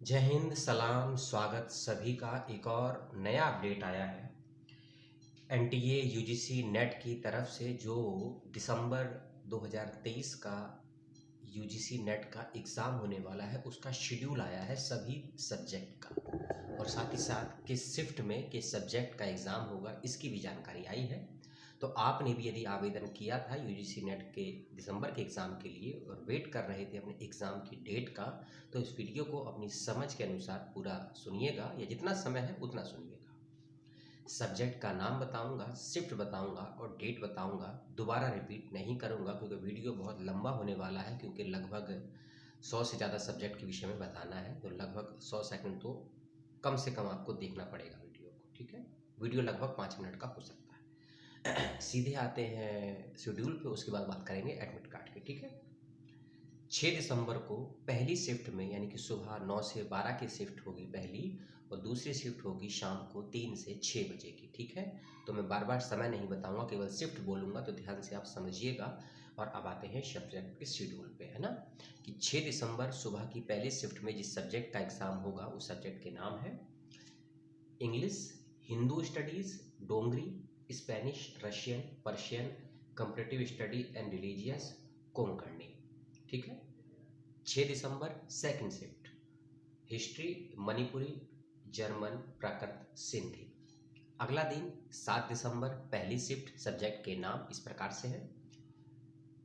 जय हिंद, सलाम, स्वागत सभी का। एक और नया अपडेट आया है एनटीए यूजीसी नेट की तरफ से। जो दिसंबर 2023 का यूजीसी नेट का एग्ज़ाम होने वाला है उसका शेड्यूल आया है सभी सब्जेक्ट का, और साथ ही साथ किस शिफ्ट में किस सब्जेक्ट का एग्ज़ाम होगा इसकी भी जानकारी आई है। तो आपने भी यदि आवेदन किया था यूजीसी नेट के दिसंबर के एग्ज़ाम के लिए और वेट कर रहे थे अपने एग्ज़ाम की डेट का, तो इस वीडियो को अपनी समझ के अनुसार पूरा सुनिएगा, या जितना समय है उतना सुनिएगा। सब्जेक्ट का नाम बताऊंगा, शिफ्ट बताऊंगा और डेट बताऊंगा। दोबारा रिपीट नहीं करूंगा क्योंकि वीडियो बहुत लंबा होने वाला है, क्योंकि लगभग 100 से ज़्यादा सब्जेक्ट के विषय में बताना है, तो लगभग 100 सेकंड तो कम से कम आपको देखना पड़ेगा वीडियो को। ठीक है, वीडियो लगभग 5 मिनट का हो सकता है। सीधे आते हैं शेड्यूल पे, उसके बाद बात करेंगे एडमिट कार्ड की। ठीक है, 6 दिसंबर को पहली शिफ्ट में, यानी कि सुबह 9 से 12 की शिफ्ट होगी पहली, और दूसरी शिफ्ट होगी शाम को 3 से 6 बजे की। ठीक है, तो मैं बार बार समय नहीं बताऊंगा, केवल शिफ्ट बोलूंगा, तो ध्यान से आप समझिएगा। और अब आते हैं सब्जेक्ट के शेड्यूल पे, है ना। कि 6 दिसंबर सुबह की पहली शिफ्ट में जिस सब्जेक्ट का एग्ज़ाम होगा उस सब्जेक्ट के नाम है English, Hindu studies, Dogri, Spanish, Russian, Persian, comparative study and religious, Konkani. ठीक है, 6 दिसंबर second shift history, Manipuri, German, Prakrit, Sindhi. अगला दिन 7 दिसंबर पहली शिफ्ट, सब्जेक्ट के नाम इस प्रकार से है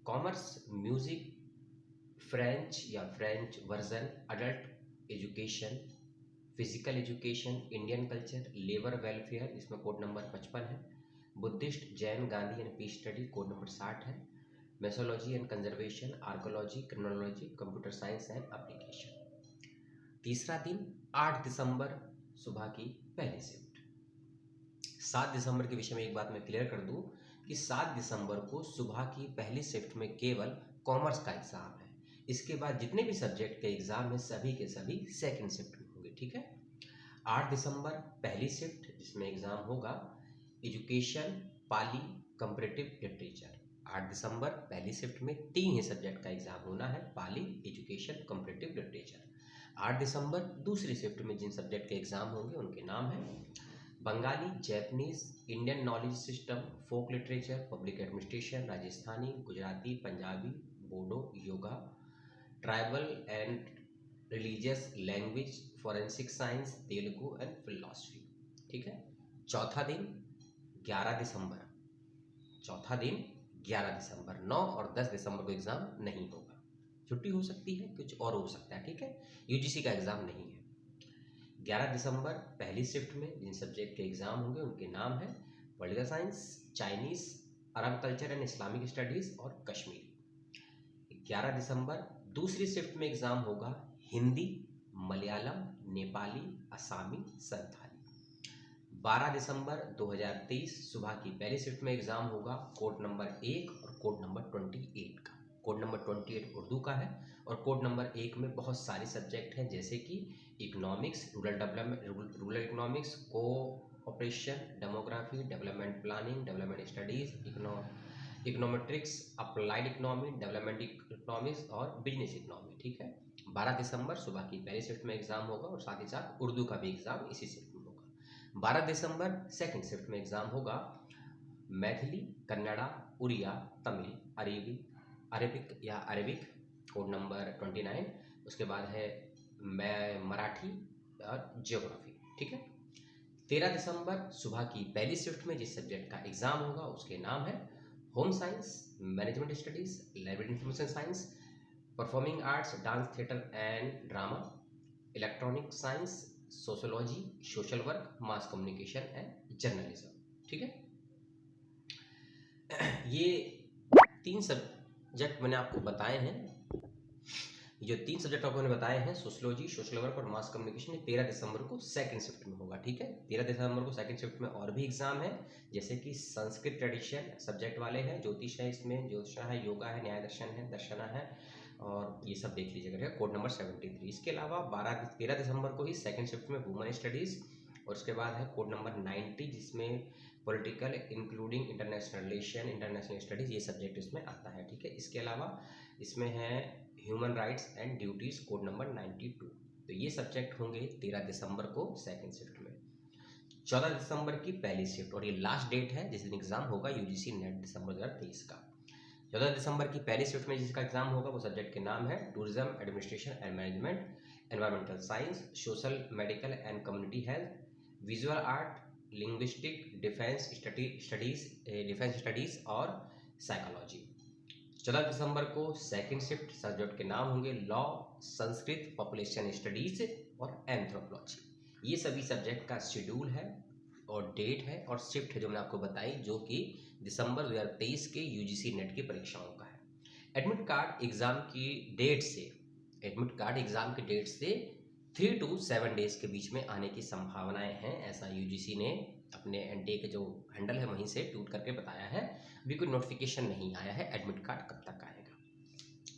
कॉमर्स, म्यूजिक, फ्रेंच या French version, adult education, physical education, Indian culture, labour welfare, इसमें कोड नंबर 55 है, Buddhist, Jain, Gandhi and peace study, code number 60 है, museology and conservation, archaeology, criminology, computer science and application. तीसरा दिन 8 दिसंबर सुबह की पहली शिफ्ट। 7 दिसंबर के विषय में एक बात मैं क्लियर कर दूं कि 7 दिसंबर को सुबह की पहली शिफ्ट में केवल कॉमर्स का एग्जाम है। इसके बाद जितने भी सब्जेक्ट के एग्जाम है सभी के सभी सेकंड शिफ्ट में होंगे। ठीक है, 8 दिसंबर पहली शिफ्ट जिसमें एग्जाम होगा एजुकेशन, पाली, कंपैरेटिव लिटरेचर। 8 दिसंबर पहली शिफ्ट में 3 ही सब्जेक्ट का एग्जाम होना है, पाली, एजुकेशन, कंपैरेटिव लिटरेचर। 8 दिसंबर दूसरी शिफ्ट में जिन सब्जेक्ट के एग्जाम होंगे उनके नाम है Bengali, Japanese, Indian knowledge system, folk literature, public administration, Rajasthani, Gujarati, Punjabi, Bodo, yoga, tribal and religious language, forensic science, Telugu and philosophy. ठीक है, चौथा दिन 11 दिसंबर, चौथा दिन 11 दिसंबर, 9 और 10 दिसंबर को एग्जाम नहीं होगा। छुट्टी हो सकती है, कुछ और हो सकता है। ठीक है, यूजीसी का एग्जाम नहीं है। 11 दिसंबर पहली शिफ्ट में जिन सब्जेक्ट के एग्जाम होंगे उनके नाम है political science, Chinese, Arab culture and Islamic studies और कश्मीरी। 11 दिसंबर दूसरी शिफ्ट में एग्जाम होगा हिंदी, मलयालम, नेपाली, असामी, संथाली। 12 दिसंबर 2023 सुबह की पहली शिफ्ट में एग्जाम होगा कोड नंबर 1 और कोड नंबर 28 का। कोड नंबर 28 उर्दू का है, और कोड नंबर 1 में बहुत सारे सब्जेक्ट हैं, जैसे कि economics, rural development, rural economics, cooperation, demography, development planning, development studies, econometrics, applied economy, development economics और बिजनेस इकोनॉमी। ठीक है, 12 दिसंबर सुबह की पहली शिफ्ट में एग्जाम होगा, और साथ ही साथ उर्दू का भी एग्जाम इसी शिफ्ट में होगा। 12 दिसंबर सेकंड शिफ्ट में एग्जाम होगा मैथिली, कन्नड़ा, उड़िया, तमिल, अरेबिक या अरेबिक, कोड नंबर 29। उसके बाद है मराठी और ज्योग्राफी। ठीक है, 13 दिसंबर सुबह की पहली शिफ्ट में जिस सब्जेक्ट का एग्जाम होगा उसके नाम है home science, management studies, library information science, performing arts, dance, theatre and drama, electronic science, sociology, social work, mass communication and journalism. ठीक है, ये 3 सब्जेक्ट मैंने आपको बताए हैं। जो 3 सब्जेक्ट आपको मैंने बताए हैं, सोशोलॉजी, सोशल वर्क और मास कम्युनिकेशन, 13 दिसंबर को सेकंड शिफ्ट में होगा। ठीक है, 13 दिसंबर को सेकंड शिफ्ट में और भी एग्जाम है, जैसे कि संस्कृत ट्रेडिशन सब्जेक्ट वाले हैं, ज्योतिष है, इसमें ज्योतिष है, योगा है, न्याय दर्शन है, दर्शना है, और ये सब देख लीजिएगा। Code number 73। इसके अलावा 13 दिसंबर को ही सेकंड शिफ्ट में वुमेन स्टडीज, और उसके बाद है कोड नंबर 90 जिसमें political including international relation, international studies, ये सब्जेक्ट इसमें आता है। ठीक है, इसके अलावा इसमें है human rights and duties, code number 92। तो ये सब्जेक्ट होंगे 13 दिसंबर को सेकंड शिफ्ट में, 14 दिसंबर की पहली शिफ्ट, और ये लास्ट डेट है जिस दिन एग्जाम होगा यूजीसी नेट दिसंबर 2023 का। 14 दिसंबर की पहली शिफ्ट में जिसका एग्जाम होगा वो सब्जेक्ट के नाम है tourism administration and management, environmental science, social medical and community health, visual art, linguistic, defence studies और साइकोलॉजी। 14 दिसंबर को सेकंड शिफ्ट सब्जेक्ट के नाम होंगे लॉ, संस्कृत, पॉपुलेशन स्टडीज और एंथ्रोपोलॉजी। ये सभी सब्जेक्ट का शेड्यूल है और डेट है और शिफ्ट है जो मैंने आपको बताई, जो कि दिसंबर 2023 के यूजीसी नेट की परीक्षाओं का है। एडमिट कार्ड एग्जाम की डेट से 3 to 7 डेज के बीच में आने की संभावनाएं हैं, ऐसा यूजीसी ने अपने एनटीए के जो हैंडल है वहीं से ट्वीट करके बताया है। अभी कोई नोटिफिकेशन नहीं आया है एडमिट कार्ड कब तक आएगा।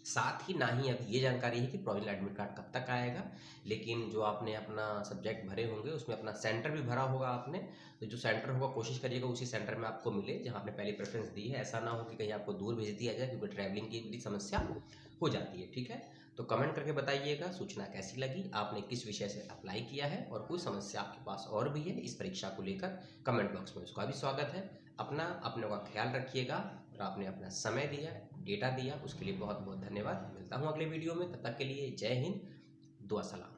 साथ ही ना ही अभी ये जानकारी है कि प्रोविजनल एडमिट कार्ड कब तक आएगा, लेकिन जो आपने अपना सब्जेक्ट भरे होंगे उसमें अपना सेंटर भी भरा होगा आपने, तो जो सेंटर होगा कोशिश करिएगा उसी सेंटर में आपको मिले जहां आपने पहली प्रेफरेंस दी है। ऐसा ना हो कि कहीं आपको दूर भेज दिया जाए, क्योंकि ट्रैवलिंग की बड़ी समस्या हो जाती है। ठीक है, तो कमेंट करके बताइएगा सूचना कैसी लगी, आपने किस विषय से अप्लाई किया है, और कोई समस्या आपके पास और भी है इस परीक्षा को लेकर कमेंट बॉक्स में उसका भी स्वागत है। अपने का ख्याल रखिएगा, और आपने अपना समय दिया, डेटा दिया, उसके लिए बहुत बहुत धन्यवाद। मिलता हूँ अगले वीडियो में, तब तक के लिए जय हिंद, दुआ सलाम।